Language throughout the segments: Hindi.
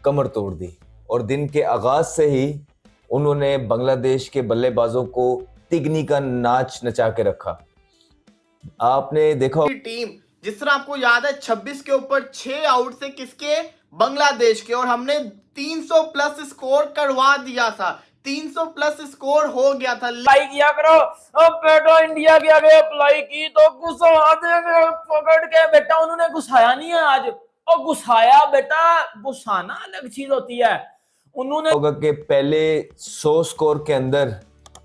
कमर तोड़ दी और दिन के आगाज से ही उन्होंने बांग्लादेश के बल्लेबाजों को तिगनी का नाच नचा के रखा। आपने देखा टीम जिस तरह आपको याद है 26 के ऊपर 6 आउट से किसके, बांग्लादेश के, और हमने 300 प्लस स्कोर करवा दिया था, 300 प्लस स्कोर हो गया था। अप्लाई किया करो। अब बेटा इंडिया के आगे अप्लाई की तो घुसा देंगे पकड़ के। बेटा उन्होंने घुसाया नहीं है आज, और घुसाया बेटा, घुसाना अलग चीज होती है। उन्होंने होगा कि पहले 100 स्कोर के अंदर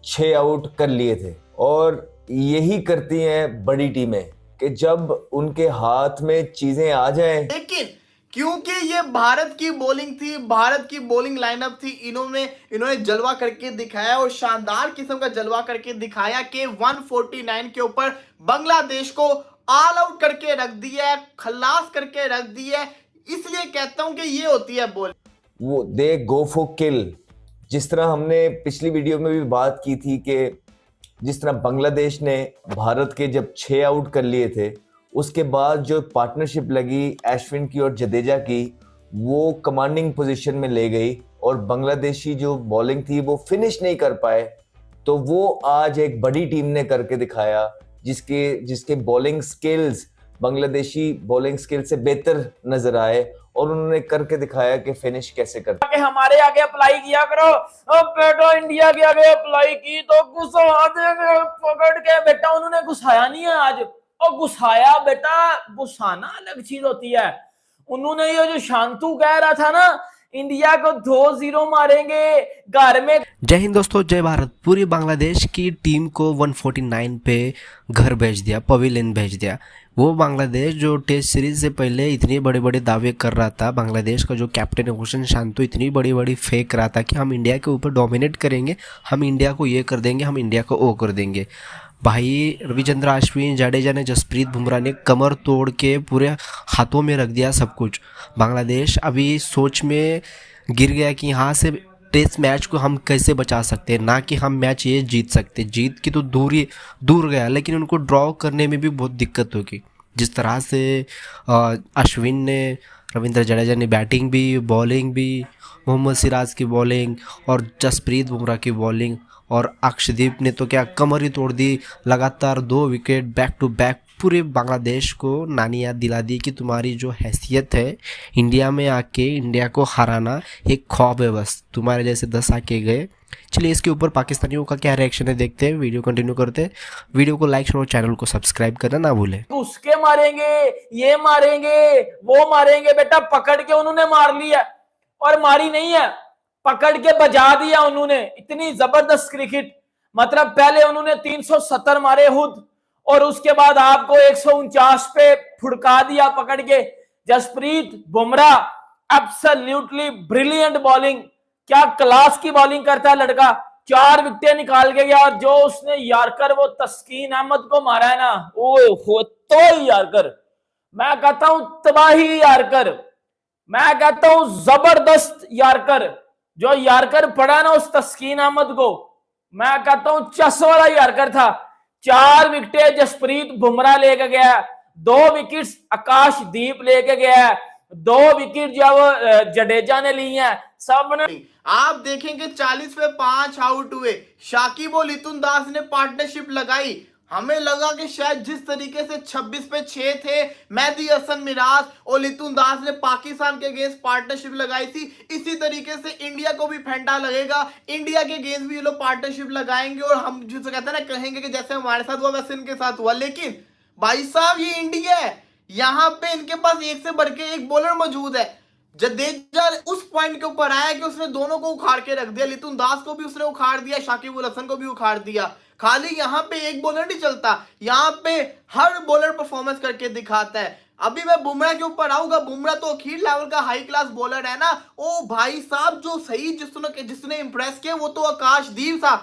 6 आउट कर लिए थे, और यही करती हैं बड़ी टीमें कि जब उनके हाथ में चीजें आ जाएं। लेकिन क्योंकि ये भारत की बॉलिंग थी, भारत की बॉलिंग लाइनअप थी, इन्होंने जलवा करके दिखाया, और शानदार किस्म का जलवा करके दिखाया कि 149 के ऊपर बांग्लादेश को ऑल आउट करके रख दिया है, खल्लास करके रख दिया है। इसलिए कहता हूं कि ये होती है बॉलिंग, वो दे गो फॉर किल। जिस तरह हमने पिछली वीडियो में भी बात की थी कि जिस तरह बांग्लादेश ने भारत के जब 6 आउट कर लिए थे, उसके बाद जो पार्टनरशिप लगी अश्विन की और जडेजा की, वो कमांडिंग पोजीशन में ले गई और बांग्लादेशी जो बॉलिंग थी वो फिनिश नहीं कर पाए। तो वो आज एक बड़ी टीम ने करके दिखाया, जिसके bowling skills Bangladeshi bowling skill से बेहतर नजर आए, और उन्होंने करके दिखाया कि फिनिश कैसे करते। कि हमारे आगे अप्लाई किया करो। अब बेटा इंडिया के आगे अप्लाई की तो घुसा देंगे पकड़ के। बेटा उन्होंने घुसाया नहीं है आज, और घुसाया बेटा, घुसाना अलग चीज होती है। उन्होंने ये जो शांतु कह रहा था ना, इंडिया को 2-0 मारेंगे घर में। जय हिंद दोस्तों, जय भारत। पूरी बांग्लादेश की टीम को 149 पे घर भेज दिया, पवेलियन भेज दिया। वो बांग्लादेश जो टेस्ट सीरीज से पहले इतने बड़े बड़े दावे कर रहा था, बांग्लादेश का जो कैप्टन है हुसैन शांतु इतनी बड़ी बड़ी फेंक रहा था कि हम इंडिया के ऊपर डोमिनेट करेंगे, हम इंडिया को ये कर देंगे, हम इंडिया को वो कर देंगे। भाई रविचंद्र अश्विन, जडेजा ने, जसप्रीत बुमराह ने कमर तोड़ के पूरे हाथों में रख दिया सब कुछ। बांग्लादेश अभी सोच में गिर गया कि यहाँ से टेस्ट मैच को हम कैसे बचा सकते हैं, ना कि हम मैच ये जीत सकते। जीत की तो दूर गया, लेकिन उनको ड्रॉ करने में भी बहुत दिक्कत होगी। जिस तरह से अश्विन ने, रविंद्र जडेजा ने बैटिंग भी, बॉलिंग भी, मोहम्मद सिराज की बॉलिंग और जसप्रीत बुमराह की बॉलिंग, और अक्षदीप ने तो क्या कमर ही तोड़ दी। लगातार 2 विकेट बैक टू बैक पूरे बांग्लादेश को नानी याद दिला दी कि तुम्हारी जो हैसियत है इंडिया में आके इंडिया को हराना एक ख्वाब है, बस तुम्हारे जैसे 10 आके गए। चलिए इसके ऊपर पाकिस्तानियों का क्या रिएक्शन है देखते हैं। वीडियो कंटिन्यू करते हैं। वीडियो को लाइक और चैनल को सब्सक्राइब करना ना भूलें। उसके मारेंगे, ये मारेंगे, वो मारेंगे। बेटा पकड़ के उन्होंने मार लिया, और मारी नहीं है, पकड़ के बजा दिया उन्होंने। इतनी जबरदस्त क्रिकेट, मतलब पहले उन्होंने 370 मारे खुद, और उसके बाद आपको 149 पे फुड़का दिया पकड़ के। Jasprit Bumrah absolutely brilliant bowling, क्या क्लास की बॉलिंग करता है लड़का। 4 विकेट निकाल के गया, और जो उसने यारकर वो तस्कीन अहमद को मारा है ना, ओ तो यारकर, मैं कहता हूं तबाही यारकर, मैं कहता हूं जबरदस्त यारकर। जो यारकर पड़ा ना उस तस्कीन अहमद को, मैं कहता हूं चस वाला यारकर था। 4 विकेट जसप्रीत बुमराह लेके गया, 2 विकेट आकाशदीप लेके गया, 2 विकेट जो जडेजा ने ली हैं सबने। आप देखेंगे 40 पे 5 आउट हुए। शाकिब और लितुन दास ने पार्टनरशिप लगाई। हमें लगा कि शायद जिस तरीके से 26 पे 6 थे, मेहदी हसन मिराज और लितुन दास ने पाकिस्तान के अगेंस्ट पार्टनरशिप लगाई थी, इसी तरीके से इंडिया को भी फेंटा लगेगा। इंडिया के अगेंस्ट भी ये लोग पार्टनरशिप लगाएंगे, और हम जिसे कहते हैं ना, कहेंगे कि जैसे हमारे साथ हुआ वैसे इनके साथ हुआ। लेकिन भाई साहब ये इंडिया है, यहाँ पे इनके पास एक से बढ़ के एक बॉलर मौजूद है। जडेजा उस पॉइंट के ऊपर आया कि उसने दोनों को उखाड़ के रख दिया। लितुन दास को भी उसने उखाड़ दिया, शाकिब उल हसन को भी उखाड़ दिया। खाली यहाँ पे एक बॉलर नहीं चलता, यहाँ पे हर बॉलर परफॉर्मेंस करके दिखाता है। अभी मैं बुमराह के ऊपर आऊंगा। बुमराह तो अखीर लेवल का हाई क्लास बॉलर है ना। ओ भाई साहब, जो सही जिसने इंप्रेस किया वो तो आकाशदीप था।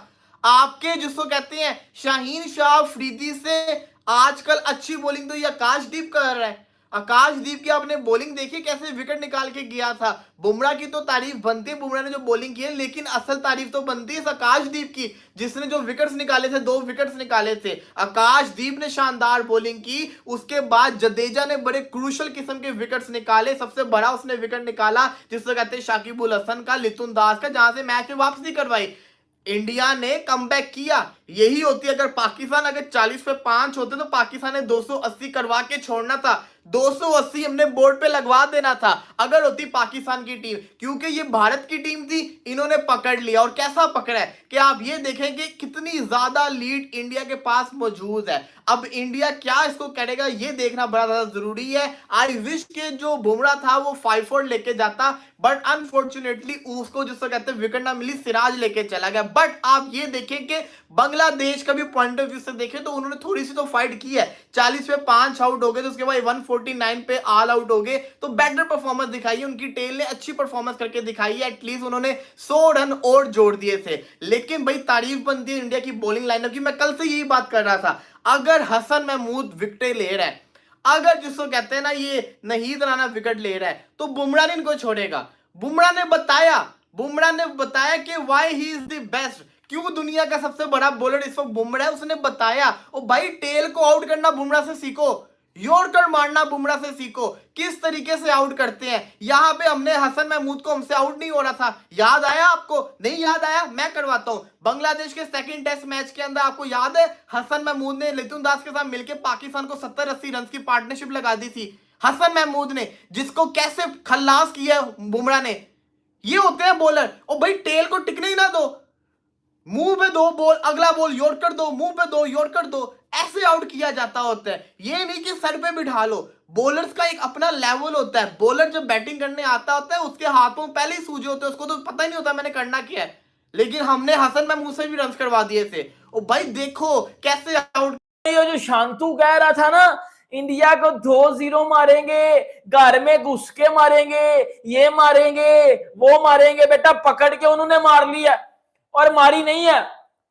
आपके जिसको कहते हैं शाहीन शाह अफरीदी से आजकल अच्छी बॉलिंग तो ये आकाशदीप कर रहा है। आकाशदीप की आपने बॉलिंग देखी कैसे विकेट निकाल के गया था। बुमराह की तो तारीफ बनती है, बुमराह ने जो बॉलिंग की है, लेकिन असल तारीफ तो बनती है इस आकाशदीप की जिसने जो विकेट्स निकाले थे, 2 विकेट्स निकाले थे। आकाशदीप ने शानदार बॉलिंग की, उसके बाद जडेजा ने बड़े क्रूशल किस्म के विकेट्स निकाले। सबसे बड़ा उसने विकेट निकाला जिसको कहते हैं शाकिब उल हसन का, लितुन दास का, जहां से मैच में वापसी करवाई। इंडिया ने कमबैक किया। यही होती अगर पाकिस्तान अगर 40 पे 5 होते तो पाकिस्तान ने 280 करवा के छोड़ना था। 280 हमने बोर्ड पे लगवा देना था अगर होती पाकिस्तान की टीम, क्योंकि ये भारत की टीम थी, इन्होंने पकड़ लिया। और कैसा पकड़ा है कि आप ये देखेंगे कितनी ज्यादा लीड इंडिया के पास मौजूद है। अब इंडिया क्या इसको करेगा ये देखना बड़ा ज्यादा जरूरी है। आई विश के जो बुमराह था वो 5-4 लेके जाता, बट अनफॉर्चुनेटली उसको जिसको कहते हैं विकेट ना मिली, सिराज लेके चला गया। बट आप ये देखें कि बांग्लादेश का भी पॉइंट ऑफ व्यू से देखें तो उन्होंने थोड़ी सी तो फाइट की है। 40 पे 5 आउट हो गए, तो उसके बाद 149 पे ऑल आउट हो गए, तो बेटर परफॉर्मेंस दिखाई है। उनकी टेल ने अच्छी परफॉर्मेंस करके दिखाई है। एटलीस्ट उन्होंने 100 रन और जोड़ दिए थे। लेकिन भाई तारीफ बनती है इंडिया की बॉलिंग लाइनअप की। मैं कल से यही बात कर रहा था, अगर हसन महमूद विकेट ले रहा है, अगर जिसको कहते हैं ना ये नहीद राना विकेट ले रहा है, तो बुमराह ने इनको छोड़ेगा। बुमराह ने बताया कि why he is the best, क्यों दुनिया का सबसे बड़ा बॉलर इस वक्त बुमराह है, उसने बताया। और भाई टेल को आउट करना बुमराह से सीखो, यॉर्कर मारना बुमराह से सीखो, किस तरीके से आउट करते हैं। यहां पे हमने हसन महमूद को, हमसे आउट नहीं हो रहा था, याद आया आपको? नहीं याद आया? मैं करवाता हूं। बांग्लादेश के सेकंड टेस्ट मैच के अंदर आपको याद है हसन महमूद ने लितुन दास के साथ मिलकर पाकिस्तान को 70-80 रन की पार्टनरशिप लगा दी थी। हसन महमूद ने, जिसको कैसे खल्लास किया बुमराह ने। ये होते हैं बॉलर। और भाई टेल को टिकने ही ना दो, मुंह पे दो बॉल, अगला बॉल यॉर्कर दो, मुंह पे दो यॉर्कर दो, ऐसे आउट किया जाता होता है। ये नहीं कि सर पे बिठा लो। बॉलर्स का एक अपना लेवल होता है। बॉलर जब बैटिंग करने आता होता है उसके हाथों पहले ही सूजे होते हैं, उसको तो पता ही नहीं होता मैंने करना क्या है। लेकिन हमने हसन महमूद से भी रन करवा दिए थे। और भाई देखो कैसे आउट। ये जो शांतु कह रहा था ना, इंडिया को 2-0 मारेंगे, घर में घुस के मारेंगे, ये मारेंगे, वो मारेंगे, बेटा पकड़ के उन्होंने मार लिया। और मारी नहीं है,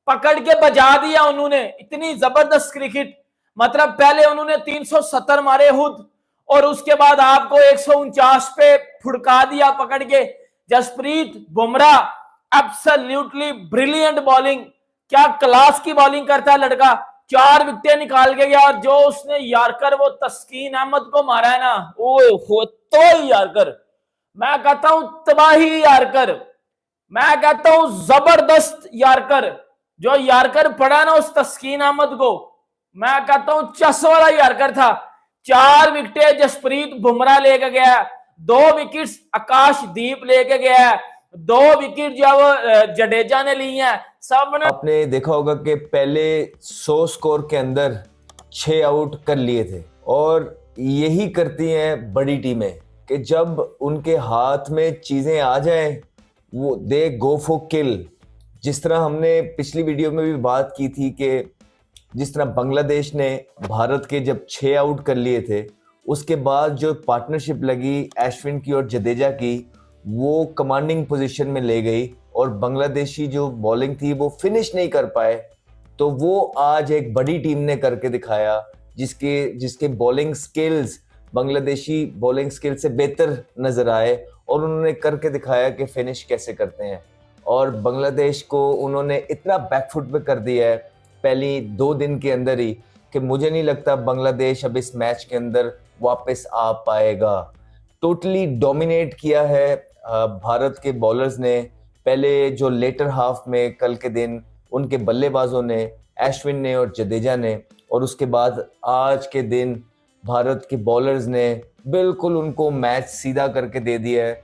पकड़ के बजा दिया उन्होंने। इतनी जबरदस्त क्रिकेट, मतलब पहले उन्होंने 370 मारे खुद, और उसके बाद आपको 149 पे फुड़का दिया पकड़ के। Jasprit Bumrah absolutely brilliant bowling, क्या क्लास की बॉलिंग करता है लड़का। 4 विकेटें निकाल के गया। और जो उसने यार्कर वो तस्कीन अहमद को मारा है ना, ओ तो यार्कर, मैं कहता हूं तबाही यार्कर, मैं कहता हूं जबरदस्त यार्कर। जो यार्कर पड़ा ना उस तस्कीन अहमद को, मैं कहता हूं चस वाला यार्कर था। 4 विकेटें जसप्रीत बुमराह लेके गया, 2 विकेट्स आकाशदीप लेके गया, 2 विकेट जब जडेजा ने ली हैं। सब ने आपने देखा होगा कि पहले 100 स्कोर के अंदर 6 आउट कर लिए थे। और यही करती हैं बड़ी टीमें कि जब उनके हाथ में चीजें आ जाएं वो दे गो फॉर किल। जिस तरह हमने पिछली वीडियो में भी बात की थी कि जिस तरह बांग्लादेश ने भारत के जब 6 आउट कर लिए थे, उसके बाद जो पार्टनरशिप लगी अश्विन की और जडेजा की, वो कमांडिंग पोजीशन में ले गई और बांग्लादेशी जो बॉलिंग थी वो फिनिश नहीं कर पाए। तो वो आज एक बड़ी टीम ने करके दिखाया, जिसके bowling skills Bangladeshi bowling skill से बेहतर नजर आए, और उन्होंने करके दिखाया कि फिनिश कैसे करते हैं। और बांग्लादेश को उन्होंने इतना बैकफुट पे कर दिया है पहली 2 दिन के अंदर ही कि मुझे नहीं लगता बांग्लादेश अब इस मैच के अंदर वापस आ पाएगा। टोटली डोमिनेट किया है भारत के बॉलर्स ने। पहले जो लेटर हाफ में कल के दिन उनके बल्लेबाजों ने, अश्विन ने और जडेजा ने, और उसके बाद आज के दिन भारत के बॉलर्स ने बिल्कुल उनको मैच सीधा करके दे दिया है।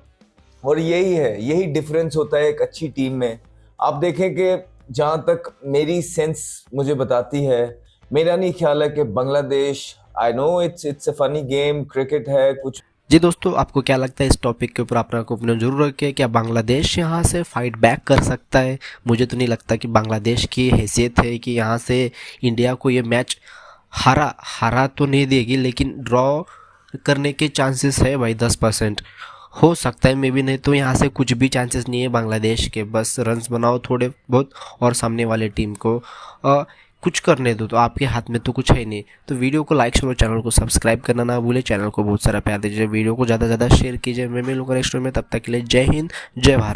और यही डिफरेंस होता है एक अच्छी टीम में। आप देखें कि जहां तक मेरी सेंस मुझे बताती है, मेरा नहीं ख्याल है कि Bangladesh, I know it's a funny game, cricket है कुछ। जी दोस्तों, आपको क्या लगता है इस टॉपिक के ऊपर अपना ओपिनियन जरूर रखें। क्या बांग्लादेश यहाँ से फाइट बैक कर सकता है? मुझे तो नहीं लगता कि बांग्लादेश की हैसियत है कि यहाँ से इंडिया को ये मैच हारा तो नहीं देगी, लेकिन ड्रॉ करने के चांसेस है भाई 10% हो सकता है, मे भी नहीं तो यहाँ से कुछ भी चांसेस नहीं है बांग्लादेश के। बस रन्स बनाओ थोड़े बहुत और सामने वाले टीम को कुछ करने दो, तो आपके हाथ में तो कुछ है नहीं। तो वीडियो को लाइक करो, चैनल को सब्सक्राइब करना ना भूले, चैनल को बहुत सारा प्यार दीजिए, वीडियो को ज़्यादा से ज़्यादा शेयर कीजिए। मैं मिलूंगा नेक्स्ट वीडियो में, तब तक के लिए जय हिंद, जय भारत।